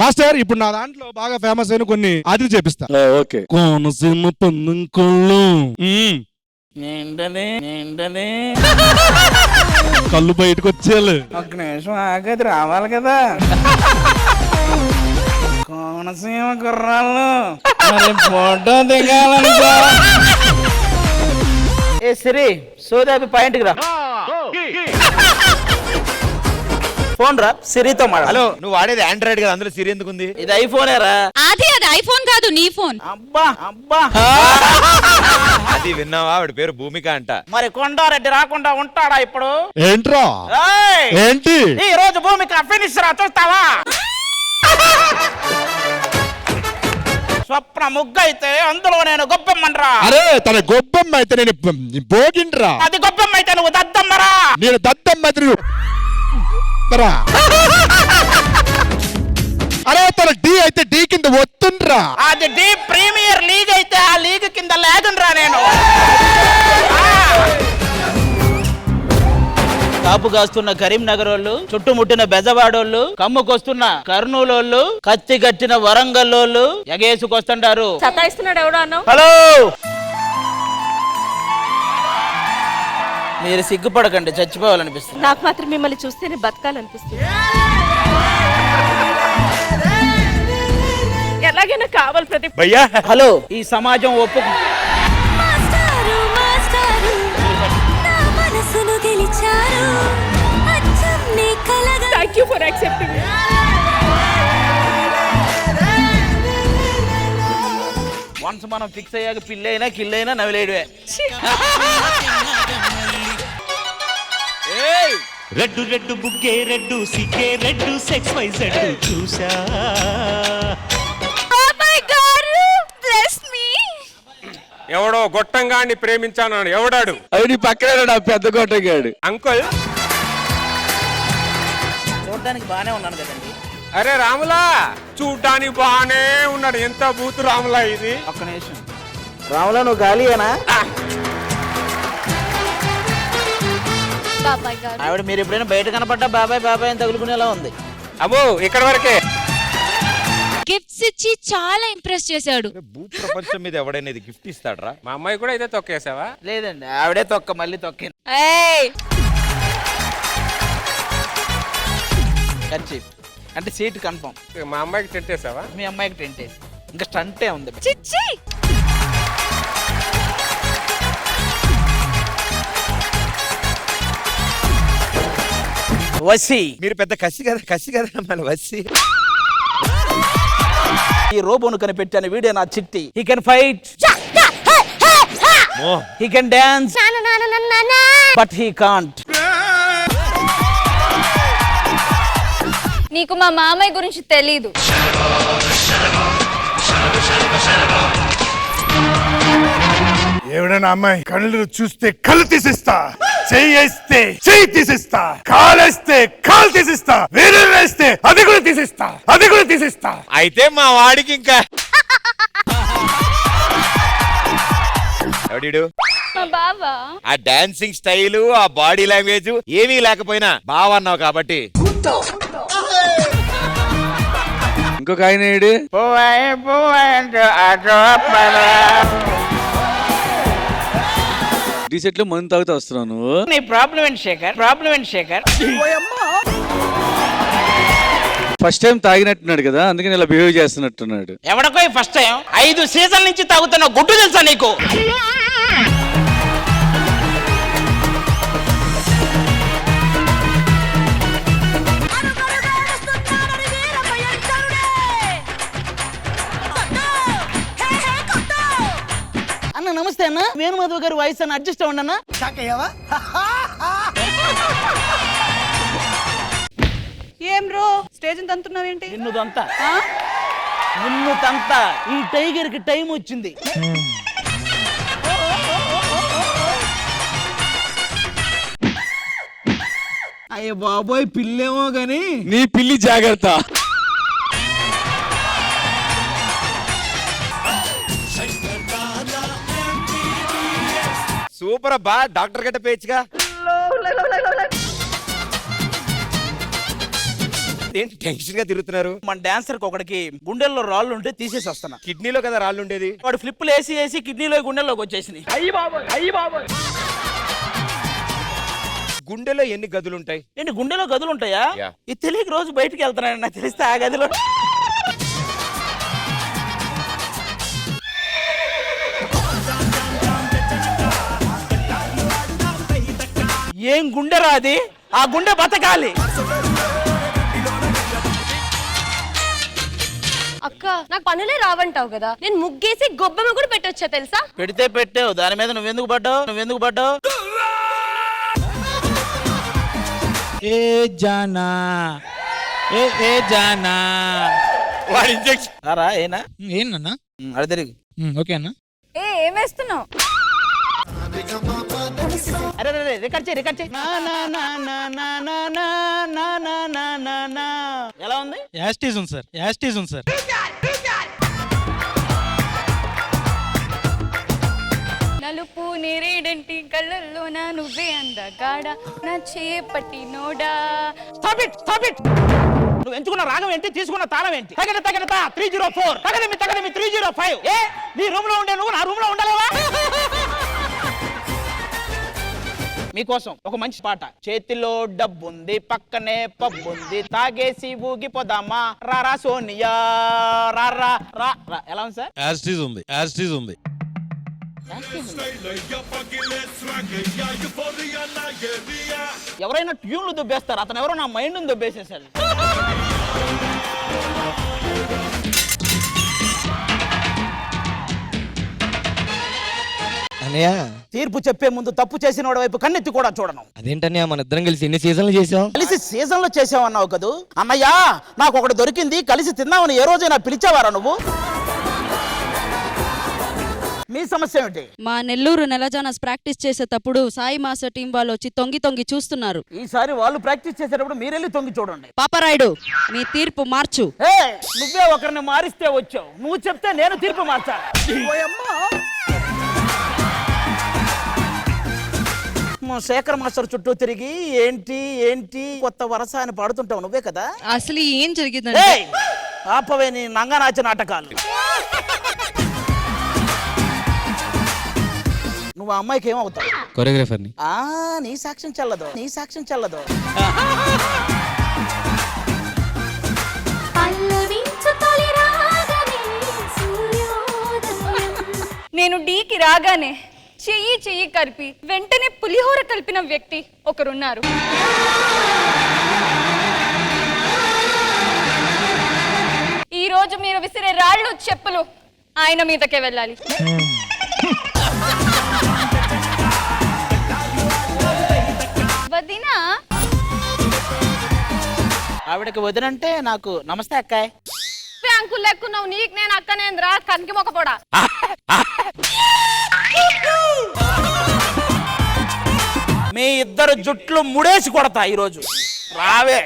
Master ఇప్పుడు నా దాంట్లో బాగా ఫేమస్ అయిన కొన్ని అది చేపిస్తా. ఓకే. కోనసీమ పందెం కొళ్ళు కళ్ళు బయటకు వచ్చేయాలి. ఒక్క నిమిషం ఆగది రావాలి కదా. కోనసీమ గుర్రాలు మరి ఫోటో దిగాలనుకో. ఏ సిరి సోదాబి పాయింట్కి రా. ఫోన్ రా సిరితో మాట్లాడు. హలో, నువ్వు వాడేది ఆండ్రాయిడ్ కదా, అందులో సిరి ఎందుకు ఉంది? ఇది ఐఫోనే రా. అది ఐఫోన్ కాదు, నీ ఫోన్. అబ్బా అబ్బా అది విన్నావా? ఆవిడ పేరు భూమిక అంట. మరి కొండారెడ్డి రాకుండా ఉంటాడా ఇప్పుడు? ఏంట్రా ఏంటి ఈ రోజు భూమిక ఫినిష్ రా, చూస్తావా? స్వప్న ముగ్గు అయితే అందులో నేను గొప్పమ్మనరా. అరే తన గొప్పమ్మ అయితే నేను పోగిండ్రా. అది గొప్పమ్మ అయితే నువ్వు దద్దమ్మరా. నేను దద్దమ్మ అయితే నువ్వు రా. అరే తన డి అయితే డి కింద వస్తుండ్రా. అది డి ప్రీమియర్ లీగ్ అయితే ఆ లీగ్ కింద లేదురా నేను. కాపు కాస్తున్న కరీంనగర్ వాళ్ళు, చుట్టుముట్టిన బెజవాడోళ్ళు, కమ్ముకొస్తున్న కర్నూలు, కత్తి కట్టిన వరంగల్ ఎగేసుకొస్తుంటారు. సతాయిస్తున్నాడు ఎవడో అన్నావు. హలో, మీరు సిగ్గుపడకండి, చచ్చిపోవాలనిపిస్తుంది. నాకు మాత్రం మిమ్మల్ని చూస్తేనే బతకాలనిపిస్తుంది. ఎలాగైనా కావాలి ప్రతి. భయ్యా హలో, ఈ సమాజం ఒప్పుకు thank you for accepting. Once మనం ఫిక్స్ అయ్యాక పిల్లైనా కిల్లైనా నవ్వులేడువే. రెడ్డు రెడ్డు బుగ్గే రెడ్డు సిగ్గే రెడ్డు సెక్స్ వై జెడ్ చూసా. ఎవడో గొట్టంగాన్ని ప్రేమించాను ఎవడాడు? అవి నీ పక్కన పెద్ద గొట్టంగాడు. అంకుల్ చూడడానికి బానే ఉన్నాను కదండి. అరే రాములా, చూడ్డానికి బాగానే ఉన్నాడు. ఎంత బూతు రాములా ఇది. ఒక్క నిమిషం రాములా, నువ్వు గాలియేనా? ఆవిడ మీరు ఎప్పుడైనా బయట కనపడ్డా బాబాయ్ బాబాయ్ అని తగులుకునేలా ఉంది. అమ్మో ఇక్కడ వరకే. గిఫ్ట్స్ ఇచ్చి చాలా ఇంప్రెస్ చేశాడు. భూ ప్రపంచం మీద ఎవడైనా ఇది గిఫ్ట్ ఇస్తాడ్రా? మా అమ్మాయి కూడా అయితే తొక్కేసావా? లేదండి, ఆవిడే తొక్క మళ్ళీ తొక్కింది. ఖర్చు అంటే సీట్ కన్ఫర్మ్. మా అమ్మాయికి టెంటేసావా? మీ అమ్మాయికి టెంట్ వేసి ఇంకా స్టంటే ఉంది. చిచ్చి వసి మీరు పెద్ద కసి కదా మన వసి. ఈ రోబోను కనిపెట్టాను, వీడే నా చిట్టి. He can fight, he can dance, but he can't. నీకు మా మామయ్య గురించి తెలీదు. ఎవడన్నా అమ్మాయి కళ్ళు చూస్తే కళ్ళు తీసిస్తా, చెయ్యేస్తే చెయ్యి తీసిస్తా, కాలేస్తే కాలు తీసిస్తా, వేరే వేస్తే అది కూడా తీసిస్తా. అయితే మా వాడికి ఇంకా ఎవడీడు? మా బావా. ఆ డాన్సింగ్ స్టైల్, ఆ బాడీ లాంగ్వేజ్ ఏమీ లేకపోయినా బావన్నావు కాబట్టి. ఇంకొక ఆయన ఏడు డీసెట్ లో మందు తాగుతూ వస్తున్నావు నువ్వు. నీ ప్రాబ్లం ఏంటి శేఖర్? ప్రాబ్లం ఏంటి శేఖర్? ఫస్ట్ టైం తాగినట్టున్నాడు కదా, అందుకని ఇలా బిహేవ్ చేస్తున్నట్టున్నాడు. ఎవడికో ఫస్ట్ టైం? 5 సీజన్ల నుంచి తాగుతున్న గుడ్డు తెలుసా నీకు? అన్న నమస్తే అన్న, వేణుమాధవ్ గారి వాయిస్ అన్న, అడ్జస్ట్ అవ్వండి అన్న. ఏం రో స్టేజ్ తంతున్నావేంటి? నిన్ను తంత ఈ టైగర్ కి టైం వచ్చింది. అయ్యో బాబోయ్, పిల్లేమో గాని నీ పిల్లి జాగ్రత్త. సూపర్ అబ్బా, డాక్టర్ గట్ట పేచ్గా. ఏంటి టెన్షన్ గా తిరుగుతున్నారు? మన డాన్సర్ ఒకడికి గుండెల్లో రాళ్ళు ఉంటే తీసేసి వస్తున్నా. కిడ్నీలో కదా రాళ్ళు ఉండేది. వాడు ఫ్లిప్పులు వేసి కిడ్నీలో గుండెల్లోకి వచ్చేసినాయి. గుండెలో ఎన్ని గదులుంటాయి? ఏంటి గుండెలో గదులు ఉంటాయా? Yeah. ఇది తెలియక రోజు బయటికి వెళ్తున్నాను, నాకు తెలిస్తే ఆ గదిలో. ఏం గుండెరా అది? ఆ గుండె బతకాలి. అక్క నాకు పనులే రావంటావు కదా, నేను ముగ్గేసి గొబ్బెమ్మ కూడా పెట్టొచ్చా తెలుసా? పెడితే పెట్టావు, దాని మీద నువ్వెందుకు పడ్డావు? ఏ జానా ఏ జానా వాడి ఇంజెక్షన్. రా ఏనా ఏంటన్నా? అది తిరిగి. ఓకే అన్న. ఏమేస్తున్నావు? అరే రికార్డ్ చేయి. ఎలా ఉంది? యాస్టీజ్ ఉంది సార్. నలుపు నేరేడంటి కళ్ళల్లో నా నువ్వే అందగాడ నా చేపట్టి నోడా. Stop it. నువ్వు ఎంచుకున్న రాగం ఏంటి, తీసుకున్న తాళం ఏంటి? తగద 304 తగదమి 305. ఏ నీ రూమ్ లో ఉండే నువ్వు నా రూమ్ లో ఉండలేవా? మీకోసం ఒక మంచి పాట. చేతిలో డబ్బుంది, పక్కనే పబ్బుంది, తాగేసి ఊగిపోదామా, రారా సోనియా రా. ఎలా ఉంది సార్? యాస్టీజ్ ఉంది. ఎవరైనా ట్యూన్లు దుబ్బేస్తారు, అతను ఎవరో నా మైండ్ దుబ్బేసేసాడు. అన్నయ్య తీర్పు చెప్పే ముందు తప్పు చేసిన వాడి వైపు కన్నెత్తి కూడా చూడను. అదేంటన్నయ్య, మన ఇద్దరం కలిసి ఎన్ని సీజన్లు చేసాం? కలిసి సీజన్లో చేసావన్నావు కదూ అన్నయ్యా. నాకు ఒకటి దొరికింది, కలిసి తిందామని ఏ రోజైనా పిలిచావారా నువ్వు? మీ సమస్య ఏమిటి? మా నెల్లూరు నెలజానస్ ప్రాక్టీస్ చేసేటప్పుడు సాయి మాస్టర్ టీం వాళ్ళు వచ్చి తొంగి చూస్తున్నారు. ఈసారి వాళ్ళు ప్రాక్టీస్ చేసేటప్పుడు మీరెళ్ళి తొంగి చూడండి. పాపరాయుడు, మీ తీర్పు మార్చు. నువ్వే ఒకరిని మారిస్తే వచ్చావు, నువ్వు చెప్తే నేను తీర్పు మార్చాలి. శేఖర్ మాస్టర్ చుట్టూ తిరిగి ఏంటి కొత్త వరస అని పాడుతుంటావు నువ్వే కదా? అసలు ఏం జరిగిందంటే ఆపవే నీ నంగనాచ నాటకాలు. నువ్వు ఆ అమ్మాయికి ఏమవుతావు? కొరియోగ్రాఫర్ని. నీ సాక్ష్యం చెల్లదు. నేను డీకి రాగానే చెయ్యి కలిపి వెంటనే పులిహోర కలిపిన వ్యక్తి ఒకరున్నారు. ఈ రోజు మీరు విసిరే రాళ్ళు చెప్పులు ఆయన మీదకే వెళ్ళాలి. వదినా, ఆవిడకి వదినంటే నాకు నమస్తే అక్కాయ్. అంకుల్ లెక్కున్నావు, నీకు నేను అక్కనేంద్రా కనికి మొక్కపోడా. మీ ఇద్దరు జుట్లు ముడేసి కొడతా ఈరోజు. రావే.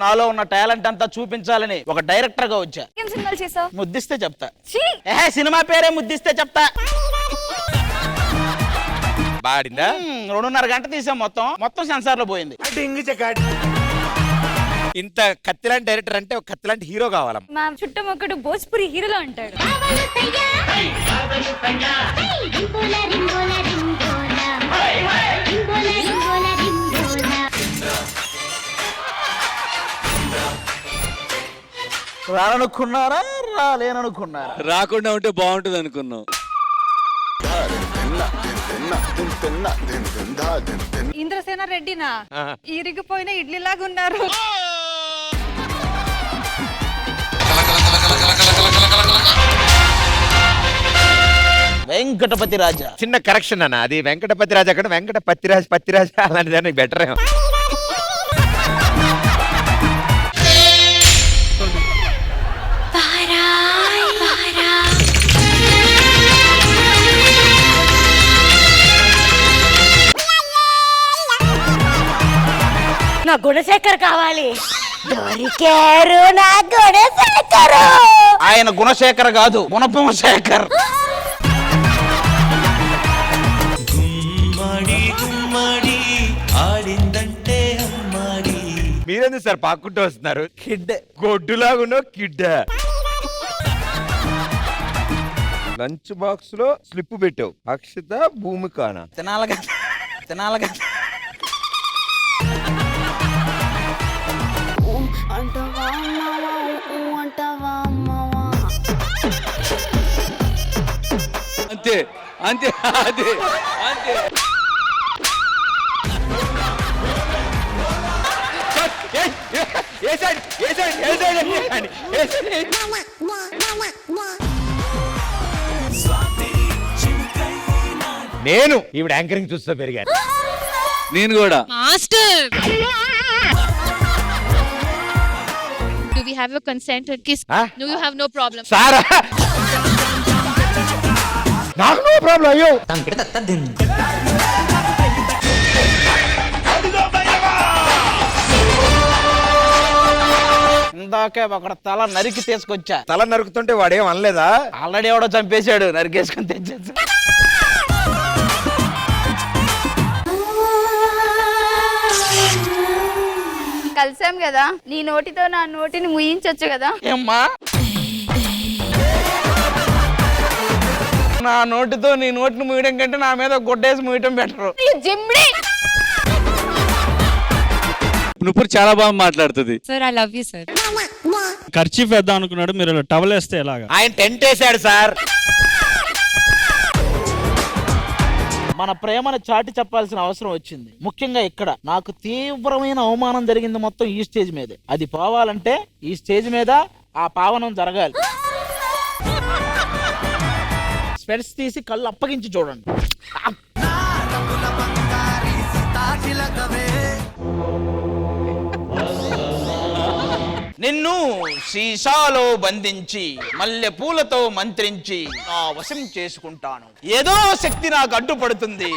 నాలో ఉన్న టాలెంట్ అంతా చూపించాలని ఒక డైరెక్టర్ గా వచ్చా. ఏం సినిమాలు చేసావు? ముద్దిస్తే చెప్తా. ఛీ! సినిమా పేరే ముద్దిస్తే చెప్తా. బాడిందా? 2.5 గంట తీసాం, మొత్తం సెన్సార్ లో పోయింది. ఇంత కత్తిలాంటి డైరెక్టర్ అంటే ఒక కత్తిలాంటి హీరో కావాలా? మా చుట్టమొక్కడు భోజ్పురి హీరోలో అంటాడు. రానుకున్నారా రాలేననుకున్నారా? రాకుండా ఉంటే బాగుంటుంది అనుకున్నాం. ఇంద్రసేన రెడ్డినా ఇరిగిపోయిన ఇడ్లీలాగా ఉన్నారు. వెంకటపతి రాజా. చిన్న కరెక్షన్ అన్న, అది వెంకటపతి రాజా అక్కడ పత్తిరాజ అలాంటిది బెటర్. నా గుణశేఖర్ కావాలి. దొరికారు నా గుణశేఖర్. ఆయన గుణశేఖర్ కాదు, గుణపం శేఖర్. గుమ్మడి గుమ్మడి ఆడిందంటే అమ్మాడి. మీరెందుకు సార్ పాక్కుంటూ వస్తున్నారు? కిడ్ గొడ్డులాగున్న కిడ్. లంచ్ బాక్స్ లో స్లిప్ పెట్టావు. అక్షత భూమికానా తినాలగా తినాలగా. అంతే అంతే అదే అంతే. నేను ఈవిడ యాంకరింగ్ చూస్తూ పెరిగాను. నేను కూడా. Master Do we have your consent to kiss? Huh? No, you have no problem. సారా నాకు నో ప్రాబ్లం. అయ్యో ఇందాకే ఒక తల నరికి తీసుకొచ్చా. తల నరుకుతుంటే వాడేం అనలేదా? ఆల్రెడీ ఎవడో చంపేశాడు, నరికేసుకొని తెచ్చేసి. కలిసాం కదా, నీ నోటితో నా నోటిని ముయించొచ్చు కదా. ఏమ్మా నా నోటితో నీ నోటిని ముయడం కంటే నా మీద గుడ్డేసి ముయటం బెటరు. జిమ్డి నువ్వు చాలా బాగా మాట్లాడుతుంది. Sir I love you sir. Kerchief వేద్దాం అనుకున్నాడు, మీరు టవల్ వేస్తే ఎలాగా? ఆయన టెంట్ వేసాడు సార్. మన ప్రేమను చాటి చెప్పాల్సిన అవసరం వచ్చింది. ముఖ్యంగా ఇక్కడ నాకు తీవ్రమైన అవమానం జరిగింది మొత్తం ఈ స్టేజ్ మీదే. అది పోవాలంటే ఈ స్టేజ్ మీద ఆ పావనం జరగాలి. స్పెట్స్ తీసి కళ్ళు అప్పగించి చూడండి. నిన్ను సీసాలో బంధించి మల్లె పూలతో మంత్రించి నా వశం చేసుకుంటాను. ఏదో శక్తి నాకు అడ్డుపడుతుంది.